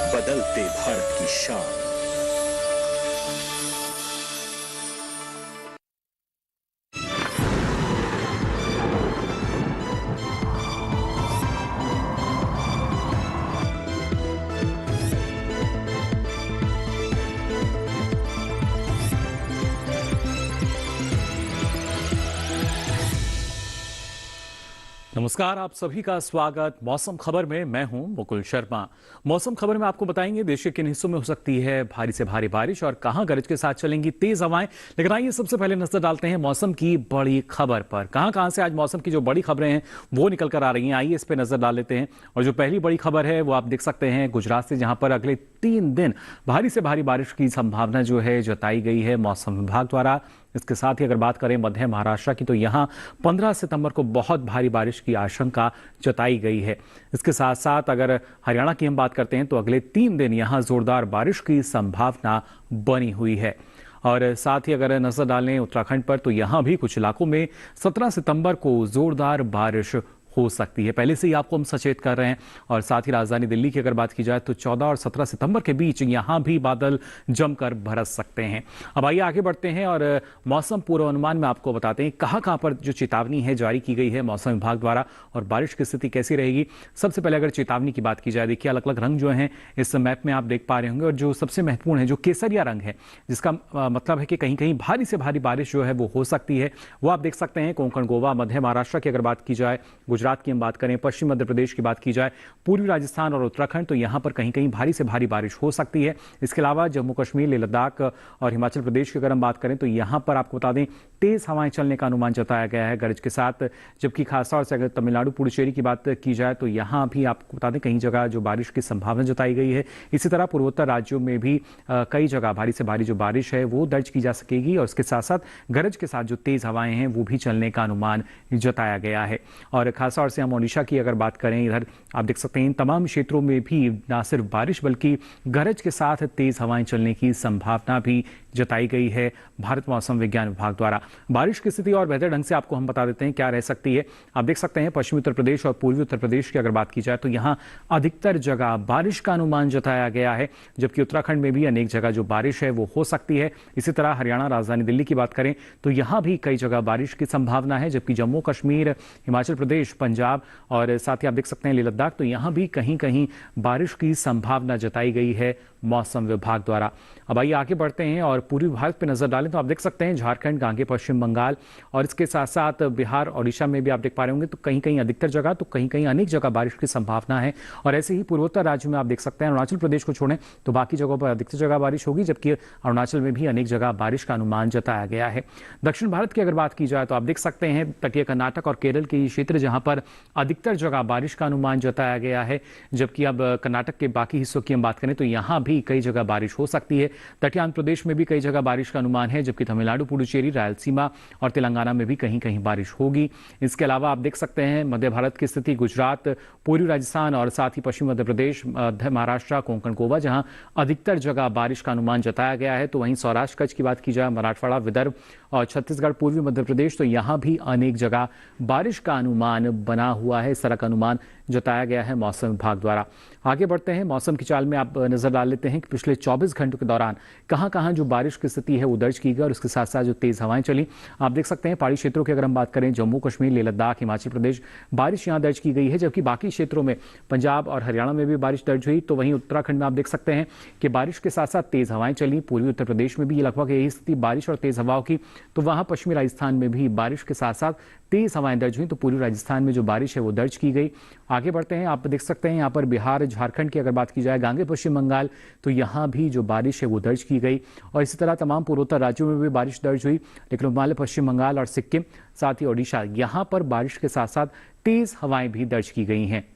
बदलते भारत की शान। नमस्कार, आप सभी का स्वागत मौसम खबर में। मैं हूं मुकुल शर्मा। मौसम खबर में आपको बताएंगे देश के किन हिस्सों में हो सकती है भारी से भारी बारिश और कहां गरज के साथ चलेंगी तेज हवाएं। लेकिन आइए सबसे पहले नजर डालते हैं मौसम की बड़ी खबर पर। कहां से आज मौसम की जो बड़ी खबरें हैं वो निकल कर आ रही हैं, आइए इस पर नजर डाल लेते हैं। और जो पहली बड़ी खबर है वो आप देख सकते हैं गुजरात से, जहां पर अगले 3 दिन भारी से भारी बारिश की संभावना जो है जताई गई है मौसम विभाग द्वारा। इसके साथ ही अगर बात करें मध्य महाराष्ट्र की, तो यहां 15 सितंबर को बहुत भारी बारिश की आशंका जताई गई है। इसके साथ साथ अगर हरियाणा की हम बात करते हैं तो अगले 3 दिन यहां जोरदार बारिश की संभावना बनी हुई है। और साथ ही अगर नजर डालें उत्तराखंड पर, तो यहां भी कुछ इलाकों में 17 सितंबर को जोरदार बारिश हो सकती है। पहले से ही आपको हम सचेत कर रहे हैं। और साथ ही राजधानी दिल्ली की अगर बात की जाए तो 14 और 17 सितंबर के बीच यहां भी बादल जमकर बरस सकते हैं। अब आइए आगे बढ़ते हैं और मौसम पूर्वानुमान में आपको बताते हैं कहां पर जो चेतावनी है जारी की गई है मौसम विभाग द्वारा और बारिश की स्थिति कैसी रहेगी। सबसे पहले अगर चेतावनी की बात की जाए, देखिए अलग अलग रंग जो हैं इस मैप में आप देख पा रहे होंगे। और जो सबसे महत्वपूर्ण है जो केसरिया रंग है, जिसका मतलब है कि कहीं कहीं भारी से भारी बारिश जो है वो हो सकती है, वो आप देख सकते हैं कोंकण, गोवा, मध्य महाराष्ट्र की अगर बात की जाए, गुजरात की हम बात करें, पश्चिम मध्य प्रदेश की बात की जाए, पूर्वी राजस्थान और उत्तराखंड, तो यहां पर कहीं कहीं भारी से भारी बारिश हो सकती है। इसके अलावा जम्मू कश्मीर, लेह लद्दाख और हिमाचल प्रदेश की अगर हम बात करें तो यहां पर आपको बता दें तेज हवाएं चलने का अनुमान जताया गया है गरज के साथ। जबकि खासतौर से अगर तमिलनाडु, पुडुचेरी की बात की जाए तो यहां भी आपको बता दें कई जगह जो बारिश की संभावना जताई गई है। इसी तरह पूर्वोत्तर राज्यों में भी कई जगह भारी से भारी जो बारिश है वो दर्ज की जा सकेगी। और इसके साथ साथ गरज के साथ जो तेज हवाएं हैं वो भी चलने का अनुमान जताया गया है। और खासतौर से हम ओडिशा की अगर बात करें, इधर आप देख सकते हैं इन तमाम क्षेत्रों में भी न सिर्फ बारिश बल्कि गरज के साथ तेज हवाएं चलने की संभावना भी जताई गई है भारत मौसम विज्ञान विभाग द्वारा। बारिश की स्थिति और बेहतर ढंग से आपको हम बता देते हैं क्या रह सकती है। आप देख सकते हैं पश्चिमी उत्तर प्रदेश और पूर्वी उत्तर प्रदेश की अगर बात की जाए तो यहां अधिकतर जगह बारिश का अनुमान जताया गया है। जबकि उत्तराखंड में भी अनेक जगह जो बारिश है वो हो सकती है। इसी तरह हरियाणा, राजधानी दिल्ली की बात करें तो यहां भी कई जगह बारिश की संभावना है। जबकि जम्मू कश्मीर, हिमाचल प्रदेश, पंजाब और साथ ही आप देख सकते हैं लेह लद्दाख, तो यहां भी कहीं कहीं बारिश की संभावना जताई गई है मौसम विभाग द्वारा। अब आइए आगे बढ़ते हैं और पूर्वी भारत पर नजर डालें तो आप देख सकते हैं झारखंड, गांगे पश्चिम बंगाल और इसके साथ साथ बिहार, ओडिशा में भी आप देख पा रहे होंगे तो कहीं कहीं अधिकतर जगह तो कहीं कहीं अनेक जगह बारिश की संभावना है। और ऐसे ही पूर्वोत्तर राज्यों में आप देख सकते हैं अरुणाचल प्रदेश को छोड़ें तो बाकी जगहों पर अधिकतर जगह बारिश होगी। जबकि अरुणाचल में भी अनेक जगह बारिश का अनुमान जताया गया है। दक्षिण भारत की अगर बात की जाए तो आप देख सकते हैं तटीय कर्नाटक और केरल के क्षेत्र जहां पर अधिकतर जगह बारिश का अनुमान जताया गया है। जबकि अब कर्नाटक के बाकी हिस्सों की हम बात करें तो यहां भी कई जगह बारिश हो सकती है। तटीय आंध्र प्रदेश में भी कई जगह बारिश का अनुमान है। जबकि तमिलनाडु, पुडुचेरी, रायलसीमा और तेलंगाना में भी कहीं कहीं बारिश होगी। इसके अलावा आप देख सकते हैं मध्य भारत की स्थिति, गुजरात, पूर्वी राजस्थान और साथ ही पश्चिम मध्य प्रदेश, मध्य महाराष्ट्र, कोंकण, गोवा, जहां अधिकतर जगह बारिश का अनुमान जताया गया है। तो वहीं सौराष्ट्र कच्छ की बात की जाए, मराठवाड़ा, विदर्भ और छत्तीसगढ़, पूर्वी मध्य प्रदेश, तो यहां भी अनेक जगह बारिश का अनुमान बना हुआ है। इस तरह का अनुमान जताया गया है मौसम विभाग द्वारा। आगे बढ़ते हैं, मौसम की चाल में आप नजर डाल लेते हैं कि पिछले 24 घंटों के दौरान कहां कहां जो बारिश की स्थिति है वो दर्ज की गई और उसके साथ साथ जो तेज हवाएं चली। आप देख सकते हैं पहाड़ी क्षेत्रों की अगर हम बात करें, जम्मू कश्मीर, लेह लद्दाख, हिमाचल प्रदेश, बारिश यहां दर्ज की गई है। जबकि बाकी क्षेत्रों में पंजाब और हरियाणा में भी बारिश दर्ज हुई। तो वहीं उत्तराखंड में आप देख सकते हैं कि बारिश के साथ साथ तेज हवाएं चली। पूर्वी उत्तर प्रदेश में भी लगभग यही स्थिति बारिश और तेज हवाओं की। तो वहां पश्चिमी राजस्थान में भी बारिश के साथ साथ तेज हवाएं दर्ज हुई। तो पूर्वी राजस्थान में जो बारिश है वो दर्ज की गई। आगे बढ़ते हैं, आप देख सकते हैं यहाँ पर बिहार, झारखंड की अगर बात की जाए, गांगे पश्चिम बंगाल, तो यहाँ भी जो बारिश है वो दर्ज की गई। और इसी तरह तमाम पूर्वोत्तर राज्यों में भी बारिश दर्ज हुई। लेकिन हिमालय, पश्चिम बंगाल और सिक्किम, साथ ही ओडिशा, यहाँ पर बारिश के साथ साथ तेज हवाएं भी दर्ज की गई हैं।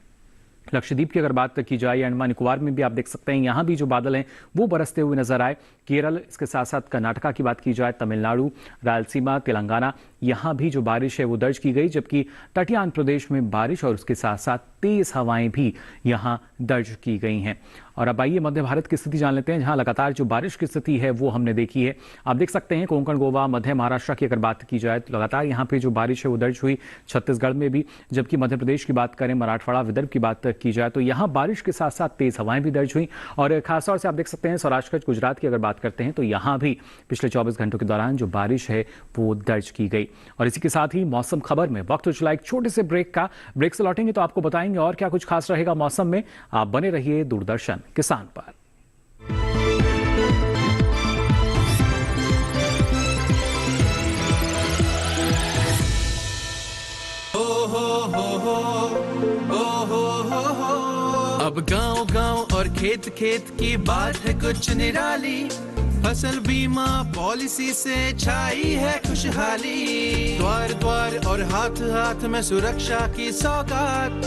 लक्षद्वीप की अगर बात की जाए, अंडमान निकोबार में भी आप देख सकते हैं यहाँ भी जो बादल हैं वो बरसते हुए नजर आए। केरल, इसके साथ साथ कर्नाटका की बात की जाए, तमिलनाडु, रायलसीमा, तेलंगाना, यहाँ भी जो बारिश है वो दर्ज की गई। जबकि तटीय आंध्र प्रदेश में बारिश और उसके साथ साथ तेज हवाएं भी यहाँ दर्ज की गई हैं। और अब आइए मध्य भारत की स्थिति जान लेते हैं, जहां लगातार जो बारिश की स्थिति है वो हमने देखी है। आप देख सकते हैं कोंकण, गोवा, मध्य महाराष्ट्र की अगर बात की जाए तो लगातार यहाँ पे जो बारिश है वो दर्ज हुई, छत्तीसगढ़ में भी। जबकि मध्य प्रदेश की बात करें, मराठवाड़ा, विदर्भ की बात की जाए तो यहाँ बारिश के साथ साथ तेज हवाएं भी दर्ज हुई और खासतौर से आप देख सकते हैं सौराष्ट्र कच्छ गुजरात की अगर बात करते हैं तो यहाँ भी पिछले 24 घंटों के दौरान जो बारिश है वो दर्ज की गई। और इसी के साथ ही मौसम खबर में वक्त हो चला एक छोटे से ब्रेक से लौटेंगे तो आपको बताएंगे और क्या कुछ खास रहेगा मौसम में। आप बने रहिए दूरदर्शन किसान पर। अब गांव गांव और खेत खेत की बात है कुछ निराली, फसल बीमा पॉलिसी से छाई है खुशहाली। द्वार द्वार और हाथ हाथ में सुरक्षा की सौगात,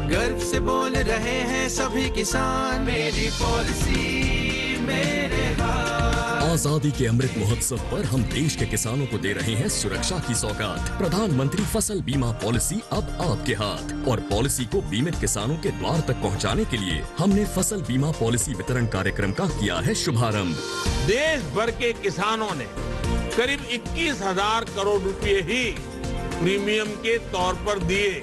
गर्व से बोल रहे हैं सभी किसान, मेरी पॉलिसी मेरे हाथ। आजादी के अमृत महोत्सव पर हम देश के किसानों को दे रहे हैं सुरक्षा की सौगात। प्रधानमंत्री फसल बीमा पॉलिसी अब आपके हाथ, और पॉलिसी को बीमित किसानों के द्वार तक पहुंचाने के लिए हमने फसल बीमा पॉलिसी वितरण कार्यक्रम का किया है शुभारंभ। देश भर के किसानों ने करीब 21,000 करोड़ रुपए ही प्रीमियम के तौर पर दिए,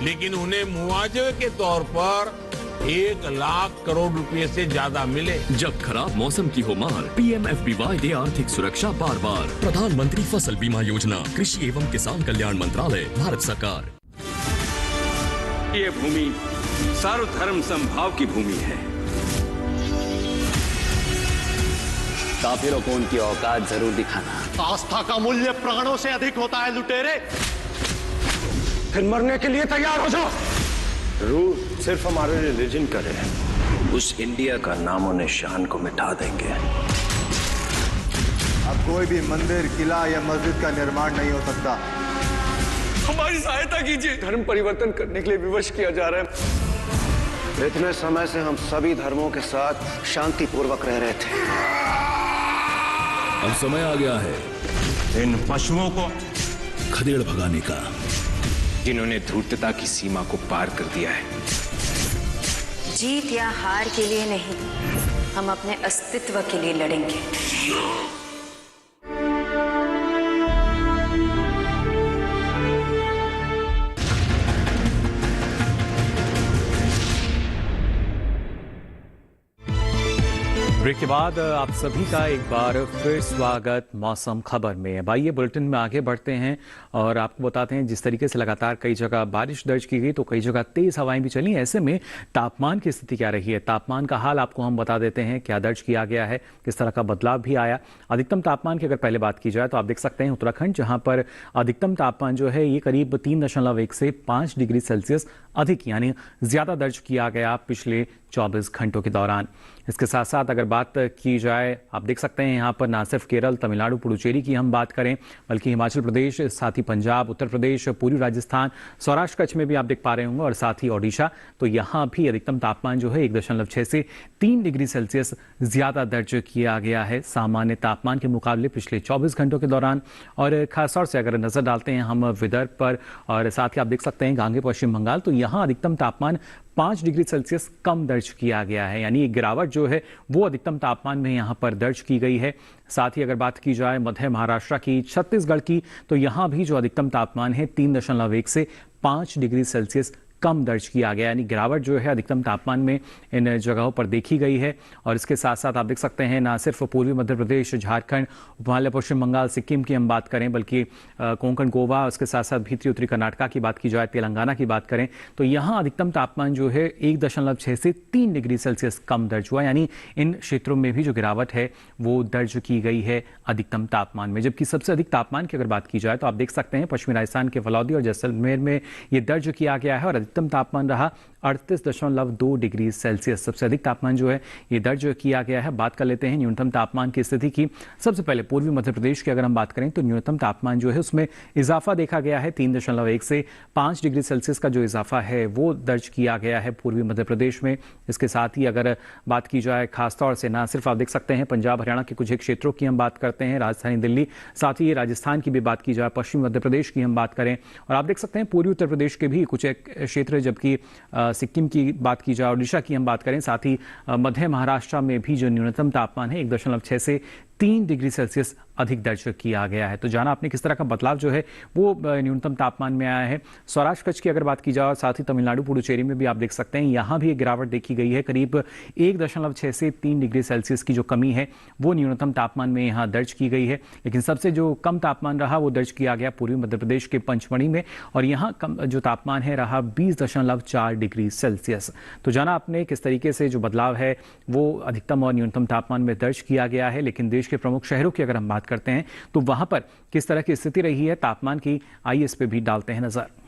लेकिन उन्हें मुआवजे के तौर पर 1 लाख करोड़ रुपए से ज्यादा मिले। जब खराब मौसम की हो मार, PMFBY दे आर्थिक सुरक्षा बार बार। प्रधानमंत्री फसल बीमा योजना, कृषि एवं किसान कल्याण मंत्रालय, भारत सरकार। ये भूमि सर्वधर्म समभाव की भूमि है। काफिरों को उनकी औकात जरूर दिखाना। आस्था का मूल्य प्राणों से अधिक होता है लुटेरे, फिर मरने के लिए तैयार हो जाओ। रूल सिर्फ हमारे रिलीजन का है, उस इंडिया का नामो निशान को मिटा देंगे। अब कोई भी मंदिर, किला या मस्जिद का निर्माण नहीं हो सकता। हमारी सहायता कीजिए, धर्म परिवर्तन करने के लिए विवश किया जा रहा है। इतने समय से हम सभी धर्मों के साथ शांति पूर्वक रह रहे थे। अब समय आ गया है इन पशुओं को खदेड़ भगाने का, जिन्होंने धूर्तता की सीमा को पार कर दिया है। जीत या हार के लिए नहीं, हम अपने अस्तित्व के लिए लड़ेंगे। ब्रेक के बाद आप सभी का एक बार फिर स्वागत मौसम खबर में। अब आइए बुलेटिन में आगे बढ़ते हैं और आपको बताते हैं जिस तरीके से लगातार कई जगह बारिश दर्ज की गई तो कई जगह तेज हवाएं भी चली। ऐसे में तापमान की स्थिति क्या रही है, तापमान का हाल आपको हम बता देते हैं, क्या दर्ज किया गया है, किस तरह का बदलाव भी आया। अधिकतम तापमान की अगर पहले बात की जाए तो आप देख सकते हैं उत्तराखंड, जहां पर अधिकतम तापमान जो है ये करीब 3.1 से 5 डिग्री सेल्सियस अधिक यानी ज्यादा दर्ज किया गया पिछले 24 घंटों के दौरान। इसके साथ साथ अगर बात की जाए, आप देख सकते हैं यहाँ पर ना सिर्फ केरल, तमिलनाडु, पुडुचेरी की हम बात करें, बल्कि हिमाचल प्रदेश, साथ ही पंजाब, उत्तर प्रदेश, पूर्वी राजस्थान, सौराष्ट्र कच्छ में भी आप देख पा रहे होंगे, और साथ ही ओडिशा, तो यहाँ भी अधिकतम तापमान जो है 1.6 से 3 डिग्री सेल्सियस ज्यादा दर्ज किया गया है सामान्य तापमान के मुकाबले पिछले 24 घंटों के दौरान। और खासतौर से अगर नजर डालते हैं हम विदर्भ पर, और साथ ही आप देख सकते हैं गांगे पश्चिम बंगाल, तो यहाँ अधिकतम तापमान 5 डिग्री सेल्सियस कम दर्ज किया गया है, यानी एक गिरावट जो है वो अधिकतम तापमान में यहाँ पर दर्ज की गई है। साथ ही अगर बात की जाए मध्य महाराष्ट्र की, छत्तीसगढ़ की, तो यहाँ भी जो अधिकतम तापमान है 3.1 से 5 डिग्री सेल्सियस कम दर्ज किया गया, यानी गिरावट जो है अधिकतम तापमान में इन जगहों पर देखी गई है। और इसके साथ साथ आप देख सकते हैं ना सिर्फ पूर्वी मध्य प्रदेश, झारखंड, हिमालय पश्चिम बंगाल, सिक्किम की हम बात करें, बल्कि कोंकण, गोवा, उसके साथ साथ भीतरी उत्तरी कर्नाटका की बात की जाए, तेलंगाना की बात करें, तो यहाँ अधिकतम तापमान जो है 1.6 से 3 डिग्री सेल्सियस कम दर्ज हुआ, यानी इन क्षेत्रों में भी जो गिरावट है वो दर्ज की गई है अधिकतम तापमान में। जबकि सबसे अधिक तापमान की अगर बात की जाए तो आप देख सकते हैं पश्चिमी राजस्थान के फलौदी और जैसलमेर में ये दर्ज किया गया है, और अधिकतम तापमान रहा 38.2 डिग्री सेल्सियस। सबसे अधिक तापमान जो है ये दर्ज किया गया है। बात कर लेते हैं न्यूनतम तापमान की स्थिति की। सबसे पहले पूर्वी मध्य प्रदेश की अगर हम बात करें तो न्यूनतम तापमान जो है उसमें इजाफा देखा गया है, 3.1 से 5 डिग्री सेल्सियस का जो इजाफा है वो दर्ज किया गया है पूर्वी मध्य प्रदेश में। इसके साथ ही अगर बात की जाए खासतौर से ना सिर्फ आप देख सकते हैं पंजाब हरियाणा के कुछ एक क्षेत्रों की हम बात करते हैं, राजधानी दिल्ली, साथ ही राजस्थान की भी बात की जाए, पश्चिमी मध्य प्रदेश की हम बात करें, और आप देख सकते हैं पूर्वी उत्तर प्रदेश के भी कुछ एक क्षेत्र, जबकि सिक्किम की बात की जाए, ओडिशा की हम बात करें, साथ ही मध्य महाराष्ट्र में भी जो न्यूनतम तापमान है 1.6 से 3 डिग्री सेल्सियस अधिक दर्ज किया गया है। तो जाना आपने किस तरह का बदलाव जो है वो न्यूनतम तापमान में आया है। सौराष्ट्र कच्छ की अगर बात की जाए और साथ ही तमिलनाडु पुडुचेरी में भी आप देख सकते हैं यहाँ भी एक गिरावट देखी गई है। करीब 1.6 से 3 डिग्री सेल्सियस की जो कमी है वो न्यूनतम तापमान में यहाँ दर्ज की गई है। लेकिन सबसे जो कम तापमान रहा वो दर्ज किया गया पूर्वी मध्य प्रदेश के पंचमढ़ी में, और यहाँ कम जो तापमान है रहा 20.4 डिग्री सेल्सियस। तो जाना आपने किस तरीके से जो बदलाव है वो अधिकतम और न्यूनतम तापमान में दर्ज किया गया है। लेकिन देश के प्रमुख शहरों की अगर हम बात करते हैं तो वहां पर किस तरह की स्थिति रही है तापमान की, आइए इस पे भी डालते हैं नजर।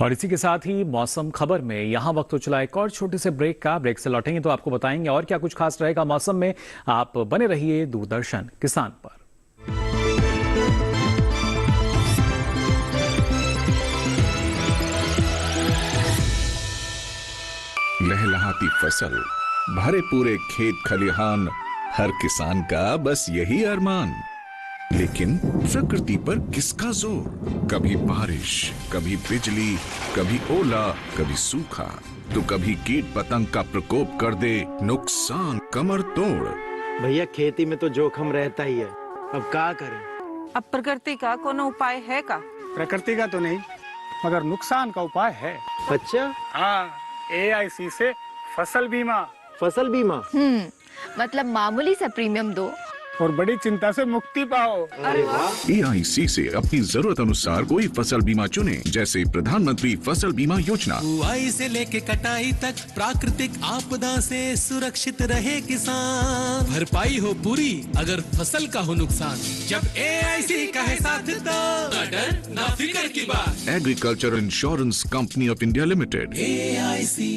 और इसी के साथ ही मौसम खबर में यहाँ वक्त हो चला एक और छोटे से ब्रेक का। ब्रेक से लौटेंगे तो आपको बताएंगे और क्या कुछ खास रहेगा मौसम में। आप बने रहिए दूरदर्शन किसान पर। लहलहाती फसल, भरे पूरे खेत खलिहान, हर किसान का बस यही अरमान। लेकिन प्रकृति पर किसका जोर? कभी बारिश, कभी बिजली, कभी ओला, कभी सूखा, तो कभी कीट पतंग का प्रकोप कर दे नुकसान कमर तोड़। भैया खेती में तो जोखम रहता ही है, अब क्या करें? अब प्रकृति का कोनो उपाय है का? प्रकृति का तो नहीं, मगर नुकसान का उपाय है। अच्छा हाँ, AIC से फसल बीमा। फसल बीमा मतलब मामूली सा प्रीमियम दो और बड़ी चिंता से मुक्ति पाओ। अरे वाह! AIC से अपनी जरूरत अनुसार कोई फसल बीमा चुने, जैसे प्रधानमंत्री फसल बीमा योजना। बुआई से लेके कटाई तक प्राकृतिक आपदा से सुरक्षित रहे किसान। भरपाई हो पूरी अगर फसल का हो नुकसान, जब AIC का है साथ तो ना डर ना फिक्र की बात। Agriculture insurance company of India limited, AIC।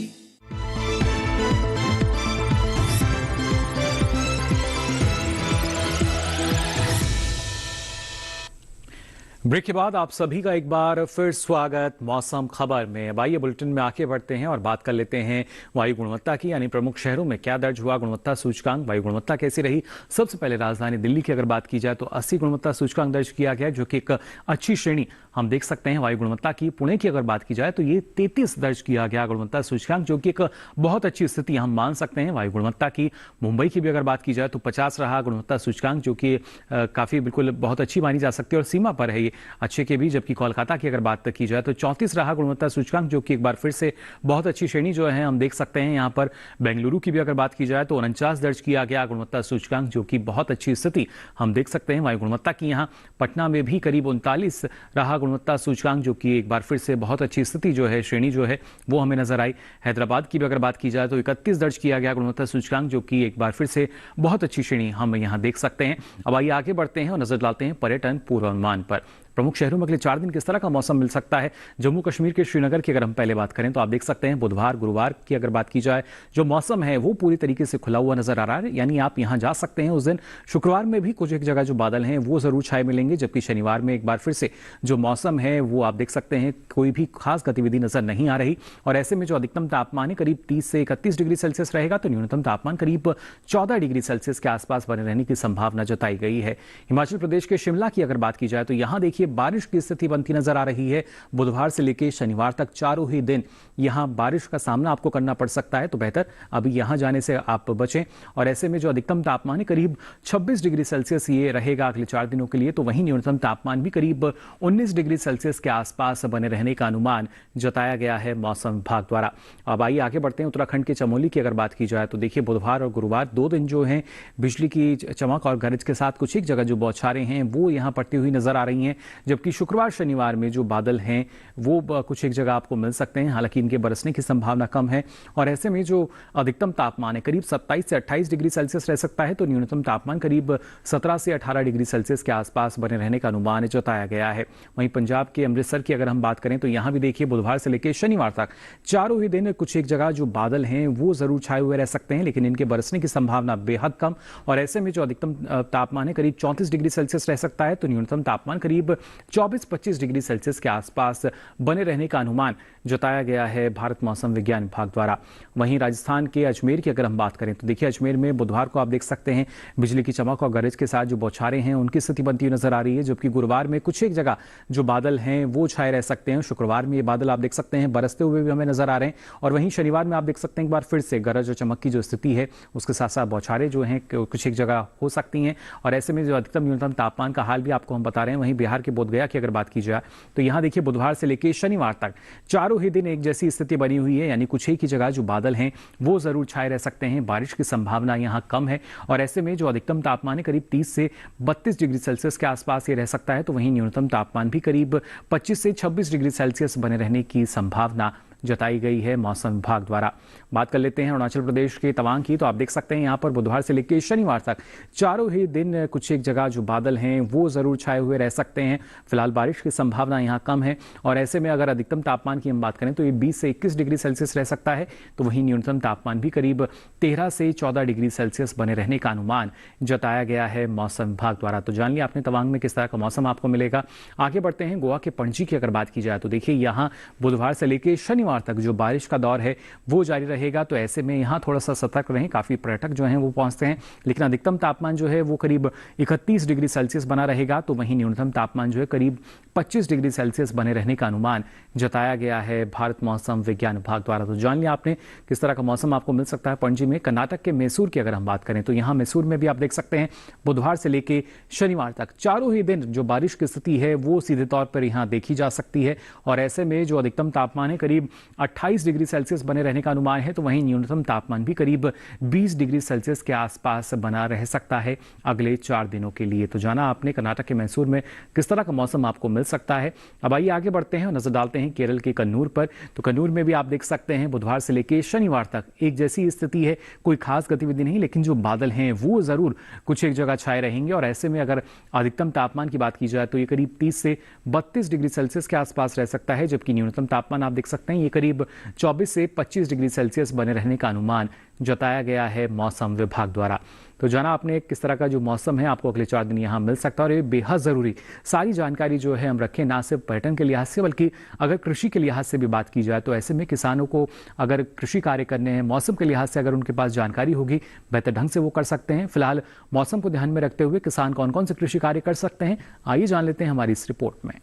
Break के बाद आप सभी का एक बार फिर स्वागत मौसम खबर में। अब आइए बुलेटिन में आगे बढ़ते हैं और बात कर लेते हैं वायु गुणवत्ता की, यानी प्रमुख शहरों में क्या दर्ज हुआ गुणवत्ता सूचकांक, वायु गुणवत्ता कैसी रही। सबसे पहले राजधानी दिल्ली की अगर बात की जाए तो 80 गुणवत्ता सूचकांक दर्ज किया गया, जो कि एक अच्छी श्रेणी हम देख सकते हैं वायु गुणवत्ता की। पुणे की अगर बात की जाए तो ये 33 दर्ज किया गया गुणवत्ता सूचकांक, जो कि एक बहुत अच्छी स्थिति हम मान सकते हैं वायु गुणवत्ता की। मुंबई की भी अगर बात की जाए तो 50 रहा गुणवत्ता सूचकांक, जो कि काफी बिल्कुल बहुत अच्छी मानी जा सकती है और सीमा पर है ये अच्छे के भी। जबकि कोलकाता की अगर बात की जाए तो 34 रहा गुणवत्ता सूचकांक, जो कि एक बार फिर से बहुत अच्छी श्रेणी जो है हम देख सकते हैं यहाँ पर। बेंगलुरु की भी अगर बात की जाए तो 49 दर्ज किया गया गुणवत्ता सूचकांक, जो कि बहुत अच्छी स्थिति हम देख सकते हैं वायु गुणवत्ता की यहाँ। पटना में भी करीब 39 रहा गुणवत्ता सूचकांक, जो कि एक बार फिर से बहुत अच्छी स्थिति जो है श्रेणी जो है वो हमें नजर आई। हैदराबाद की भी अगर बात की जाए तो 31 दर्ज किया गया गुणवत्ता सूचकांक, जो कि एक बार फिर से बहुत अच्छी श्रेणी हम यहाँ देख सकते हैं। अब आइए आगे बढ़ते हैं और नजर डालते हैं पर्यटन पूर्वानुमान पर। प्रमुख शहरों में अगले 4 दिन किस तरह का मौसम मिल सकता है। जम्मू कश्मीर के श्रीनगर की अगर हम पहले बात करें तो आप देख सकते हैं बुधवार गुरुवार की अगर बात की जाए जो मौसम है वो पूरी तरीके से खुला हुआ नजर आ रहा है, यानी आप यहां जा सकते हैं उस दिन। शुक्रवार में भी कुछ एक जगह जो बादल हैं वो जरूर छाए मिलेंगे, जबकि शनिवार में एक बार फिर से जो मौसम है वो आप देख सकते हैं कोई भी खास गतिविधि नजर नहीं आ रही। और ऐसे में जो अधिकतम तापमान है करीब 30 से 31 डिग्री सेल्सियस रहेगा, तो न्यूनतम तापमान करीब 14 डिग्री सेल्सियस के आसपास बने रहने की संभावना जताई गई है। हिमाचल प्रदेश के शिमला की अगर बात की जाए तो यहां देखिए बारिश की स्थिति बनती नजर आ रही है। बुधवार से लेकर शनिवार तक चारों ही दिन यहां बारिश का सामना आपको करना पड़ सकता है, तो बेहतर अभी यहां जाने से आप बचें। और ऐसे में जो अधिकतम तापमान है करीब 26 डिग्री सेल्सियस ये रहेगा अगले 4 दिनों के लिए, तो वहीं न्यूनतम तापमान भी करीब 19 डिग्री सेल्सियस के आसपास बने रहने का अनुमान जताया गया है मौसम विभाग द्वारा। अब आइए आगे बढ़ते हैं। उत्तराखंड के चमोली की अगर बात की जाए तो देखिए बुधवार और गुरुवार 2 दिन जो हैं बिजली की चमक और गरज के साथ कुछ एक जगह जो बौछारें हैं वो यहां पड़ती हुई नजर आ रही हैं। जबकि शुक्रवार शनिवार में जो बादल हैं वो कुछ एक जगह आपको मिल सकते हैं, हालांकि इनके बरसने की संभावना कम है। और ऐसे में जो अधिकतम तापमान है करीब 27 से 28 डिग्री सेल्सियस रह सकता है, तो न्यूनतम तापमान करीब 17 से 18 डिग्री सेल्सियस के आसपास बने रहने का अनुमान जताया गया है। वहीं पंजाब के अमृतसर की अगर हम बात करें तो यहां भी देखिए बुधवार से लेकर शनिवार तक चारों ही दिन कुछ एक जगह जो बादल हैं वो जरूर छाए हुए रह सकते हैं, लेकिन इनके बरसने की संभावना बेहद कम। और ऐसे में जो अधिकतम तापमान है करीब 34 डिग्री सेल्सियस रह सकता है, तो न्यूनतम तापमान करीब 24-25 डिग्री सेल्सियस के आसपास बने रहने का अनुमान जताया गया है भारत मौसम विज्ञान विभाग द्वारा। वहीं राजस्थान के अजमेर की अगर हम बात करें तो देखिए अजमेर में बुधवार को आप देख सकते हैं बिजली की चमक और गरज के साथ जो बौछारें हैं उनकी स्थिति बनती हुई नजर आ रही है, जबकि गुरुवार में कुछ एक जगह जो बादल हैं वो छाए रह सकते हैं। शुक्रवार में ये बादल आप देख सकते हैं बरसते हुए भी हमें नजर आ रहे हैं, और वहीं शनिवार में आप देख सकते हैं एक बार फिर से गरज और चमक की जो स्थिति है उसके साथ साथ बौछारें जो हैं कुछ एक जगह हो सकती हैं। और ऐसे में जो अधिकतम न्यूनतम तापमान का हाल भी आपको हम बता रहे हैं। वहीं बिहार के बोधगया की अगर बात की जाए तो यहाँ देखिए बुधवार से लेकर शनिवार तक चारों ही दिन एक जैसी स्थिति बनी हुई है, यानी कुछ एक ही जगह जो बादल हैं वो जरूर छाए रह सकते हैं। बारिश की संभावना यहाँ कम है, और ऐसे में जो अधिकतम तापमान है करीब 30 से 32 डिग्री सेल्सियस के आसपास ये रह सकता है, तो वहीं न्यूनतम तापमान भी करीब 25 से 26 डिग्री सेल्सियस बने रहने की संभावना जताई गई है मौसम विभाग द्वारा। बात कर लेते हैं अरुणाचल प्रदेश के तवांग की, तो आप देख सकते हैं यहाँ पर बुधवार से लेकर शनिवार तक चारों ही दिन कुछ एक जगह जो बादल हैं वो जरूर छाए हुए रह सकते हैं। फिलहाल बारिश की संभावना यहाँ कम है, और ऐसे में अगर अधिकतम तापमान की हम बात करें तो ये 20 से 21 डिग्री सेल्सियस रह सकता है, तो वहीं न्यूनतम तापमान भी करीब 13 से 14 डिग्री सेल्सियस बने रहने का अनुमान जताया गया है मौसम विभाग द्वारा। तो जान लिया आपने तवांग में किस तरह का मौसम आपको मिलेगा। आगे बढ़ते हैं गोवा के पणजी की अगर बात की जाए तो देखिए यहाँ बुधवार से लेकर शनिवार तक जो बारिश का दौर है वो जारी रहेगा, तो ऐसे में यहाँ थोड़ा सा सतर्क रहें। काफी पर्यटक जो हैं वो पहुंचते हैं, लेकिन अधिकतम तापमान जो है वो करीब 31 डिग्री सेल्सियस बना रहेगा, तो वहीं न्यूनतम तापमान जो है करीब 25 डिग्री सेल्सियस बने रहने का अनुमान जताया गया है भारत मौसम विज्ञान विभाग द्वारा। तो जान लिया आपने किस तरह का मौसम आपको मिल सकता है पणजी में। कर्नाटक के मैसूर की अगर हम बात करें तो यहाँ मैसूर में भी आप देख सकते हैं बुधवार से लेकर शनिवार तक चारों ही दिन जो बारिश की स्थिति है वो सीधे तौर पर यहाँ देखी जा सकती है, और ऐसे में जो अधिकतम तापमान है करीब 28 डिग्री सेल्सियस बने रहने का अनुमान है, तो वहीं न्यूनतम तापमान भी करीब 20 डिग्री सेल्सियस के आसपास बना रह सकता है अगले 4 दिनों के लिए। तो जाना आपने कर्नाटक के मैसूर में किस तरह का मौसम आपको मिल सकता है। अब आइए आगे बढ़ते हैं और नजर डालते हैं केरल के कन्नूर पर। तो कन्नूर में भी आप देख सकते हैं बुधवार से लेकर शनिवार तक एक जैसी स्थिति है, कोई खास गतिविधि नहीं, लेकिन जो बादल हैं वो जरूर कुछ एक जगह छाए रहेंगे। और ऐसे में अगर अधिकतम तापमान की बात की जाए तो ये करीब 30 से 32 डिग्री सेल्सियस के आसपास रह सकता है, जबकि न्यूनतम तापमान आप देख सकते हैं ये करीब 24 से 25 डिग्री सेल्सियस बने रहने का अनुमान जताया गया है मौसम विभाग द्वारा। तो जाना आपने किस तरह का जो मौसम है आपको अगले 4 दिन यहाँ मिल सकता है, और ये बेहद जरूरी सारी जानकारी जो है हम रखें ना सिर्फ पर्यटन के लिहाज से बल्कि अगर कृषि के लिहाज से भी बात की जाए तो ऐसे में किसानों को अगर कृषि कार्य करने हैं मौसम के लिहाज से अगर उनके पास जानकारी होगी बेहतर ढंग से वो कर सकते हैं। फिलहाल मौसम को ध्यान में रखते हुए किसान कौन कौन से कृषि कार्य कर सकते हैं आइए जान लेते हैं हमारी इस रिपोर्ट में।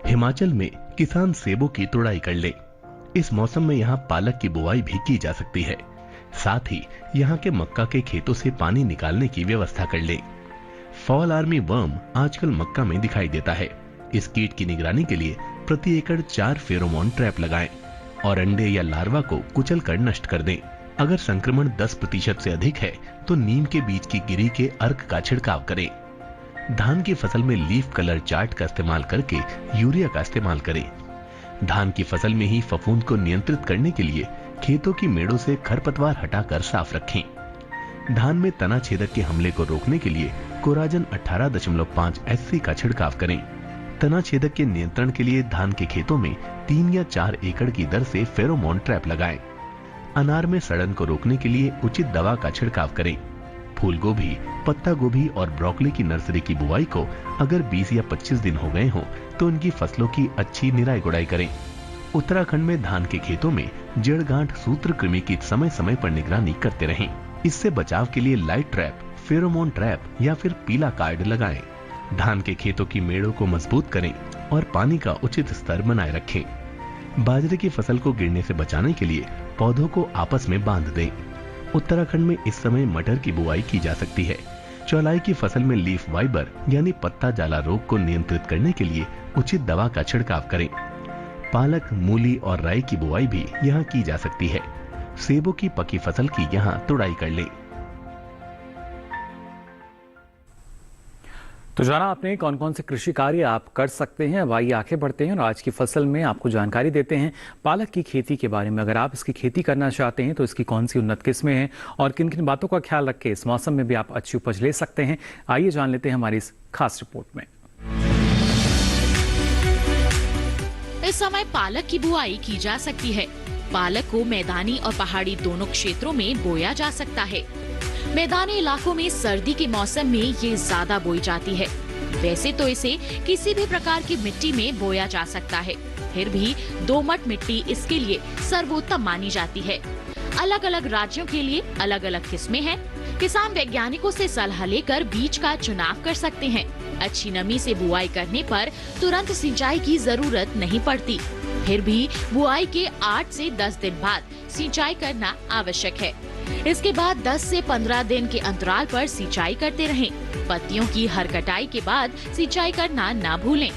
हिमाचल में किसान सेबों की तुड़ाई कर ले। इस मौसम में यहाँ पालक की बुआई भी की जा सकती है, साथ ही यहाँ के मक्का के खेतों से पानी निकालने की व्यवस्था कर ले। फॉल आर्मी वर्म आजकल मक्का में दिखाई देता है। इस कीट की निगरानी के लिए प्रति एकड़ 4 फेरोमोन ट्रैप लगाएं और अंडे या लार्वा को कुचल कर नष्ट कर दें। अगर संक्रमण 10% से अधिक है तो नीम के बीज की गिरी के अर्क का छिड़काव करें। धान की फसल में लीफ कलर चार्ट का इस्तेमाल करके यूरिया का इस्तेमाल करें। धान की फसल में ही फफूंद को नियंत्रित करने के लिए खेतों की मेड़ों से खरपतवार हटाकर साफ रखें। धान में तना छेदक के हमले को रोकने के लिए कोराजन 18.5 SC का छिड़काव करें। तना छेदक के नियंत्रण के लिए धान के खेतों में 3 या 4 एकड़ की दर से फेरोमोन ट्रैप लगाएं। अनार में सड़न को रोकने के लिए उचित दवा का छिड़काव करें। फूल गोभी, पत्ता गोभी और ब्रोकली की नर्सरी की बुआई को अगर 20 या 25 दिन हो गए हों तो उनकी फसलों की अच्छी निराई गुड़ाई करें। उत्तराखंड में धान के खेतों में जड़ गांठ सूत्र कृमि की समय समय पर निगरानी करते रहें। इससे बचाव के लिए लाइट ट्रैप, फेरोमोन ट्रैप या फिर पीला कार्ड लगाएं। धान के खेतों की मेड़ों को मजबूत करें और पानी का उचित स्तर बनाए रखें। बाजरे की फसल को गिरने से बचाने के लिए पौधों को आपस में बांध दें। उत्तराखंड में इस समय मटर की बुआई की जा सकती है। चौलाई की फसल में लीफ वाइबर यानी पत्ता जाला रोग को नियंत्रित करने के लिए उचित दवा का छिड़काव करें। पालक, मूली और राई की बुआई भी यहाँ की जा सकती है। सेबों की पकी फसल की यहाँ तुड़ाई कर ले। तो जाना आपने कौन कौन से कृषि कार्य आप कर सकते हैं। अब आइए आगे बढ़ते हैं और आज की फसल में आपको जानकारी देते हैं पालक की खेती के बारे में। अगर आप इसकी खेती करना चाहते हैं तो इसकी कौन सी उन्नत किस्में हैं और किन किन बातों का ख्याल रख के इस मौसम में भी आप अच्छी उपज ले सकते हैं, आइए जान लेते हैं हमारी इस खास रिपोर्ट में। इस समय पालक की बुआई की जा सकती है। पालक को मैदानी और पहाड़ी दोनों क्षेत्रों में बोया जा सकता है। मैदानी इलाकों में सर्दी के मौसम में ये ज्यादा बोई जाती है। वैसे तो इसे किसी भी प्रकार की मिट्टी में बोया जा सकता है, फिर भी दोमट मिट्टी इसके लिए सर्वोत्तम मानी जाती है। अलग अलग राज्यों के लिए अलग अलग किस्में हैं। किसान वैज्ञानिकों से सलाह लेकर बीज का चुनाव कर सकते हैं। अच्छी नमी से बुआई करने पर तुरंत सिंचाई की जरूरत नहीं पड़ती, फिर भी बुआई के 8 से 10 दिन बाद सिंचाई करना आवश्यक है। इसके बाद 10 से 15 दिन के अंतराल पर सिंचाई करते रहें। पत्तियों की हर कटाई के बाद सिंचाई करना ना भूलें।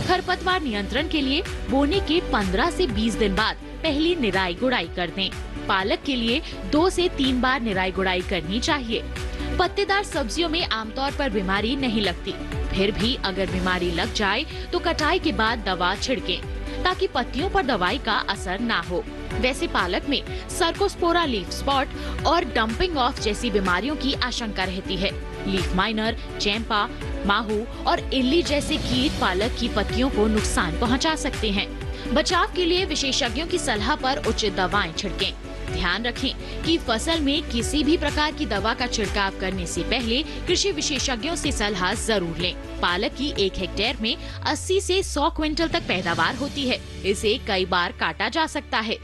खरपतवार नियंत्रण के लिए बोने के 15 से 20 दिन बाद पहली निराई गुड़ाई कर दें। पालक के लिए 2 से 3 बार निराई गुड़ाई करनी चाहिए। पत्तेदार सब्जियों में आमतौर पर बीमारी नहीं लगती, फिर भी अगर बीमारी लग जाए तो कटाई के बाद दवा छिड़कें ताकि पत्तियों पर दवाई का असर ना हो। वैसे पालक में सर्कोस्पोरा लीफ स्पॉट और डंपिंग ऑफ जैसी बीमारियों की आशंका रहती है। लीफ माइनर, चैंपा, माहू और इल्ली जैसे कीट पालक की पत्तियों को नुकसान पहुंचा सकते हैं। बचाव के लिए विशेषज्ञों की सलाह पर उचित दवाएं छिड़कें। ध्यान रखें कि फसल में किसी भी प्रकार की दवा का छिड़काव करने से पहले कृषि विशेषज्ञों से सलाह जरूर लें। पालक की 1 हेक्टेयर में 80 से 100 क्विंटल तक पैदावार होती है। इसे कई बार काटा जा सकता है।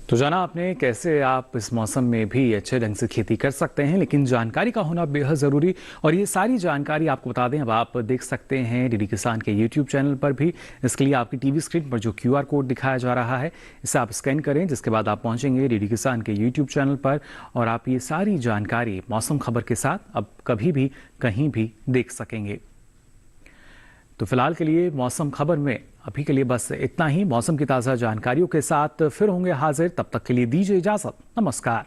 तो जाना आपने कैसे आप इस मौसम में भी अच्छे ढंग से खेती कर सकते हैं, लेकिन जानकारी का होना बेहद ज़रूरी। और ये सारी जानकारी आपको बता दें, अब आप देख सकते हैं डीडी किसान के यूट्यूब चैनल पर भी। इसके लिए आपकी टीवी स्क्रीन पर जो QR कोड दिखाया जा रहा है, इसे आप स्कैन करें, जिसके बाद आप पहुंचेंगे डीडी किसान के यूट्यूब चैनल पर और आप ये सारी जानकारी मौसम खबर के साथ अब कभी भी कहीं भी देख सकेंगे। तो फिलहाल के लिए मौसम खबर में अभी के लिए बस इतना ही। मौसम की ताज़ा जानकारियों के साथ फिर होंगे हाजिर, तब तक के लिए दीजिए इजाजत। नमस्कार।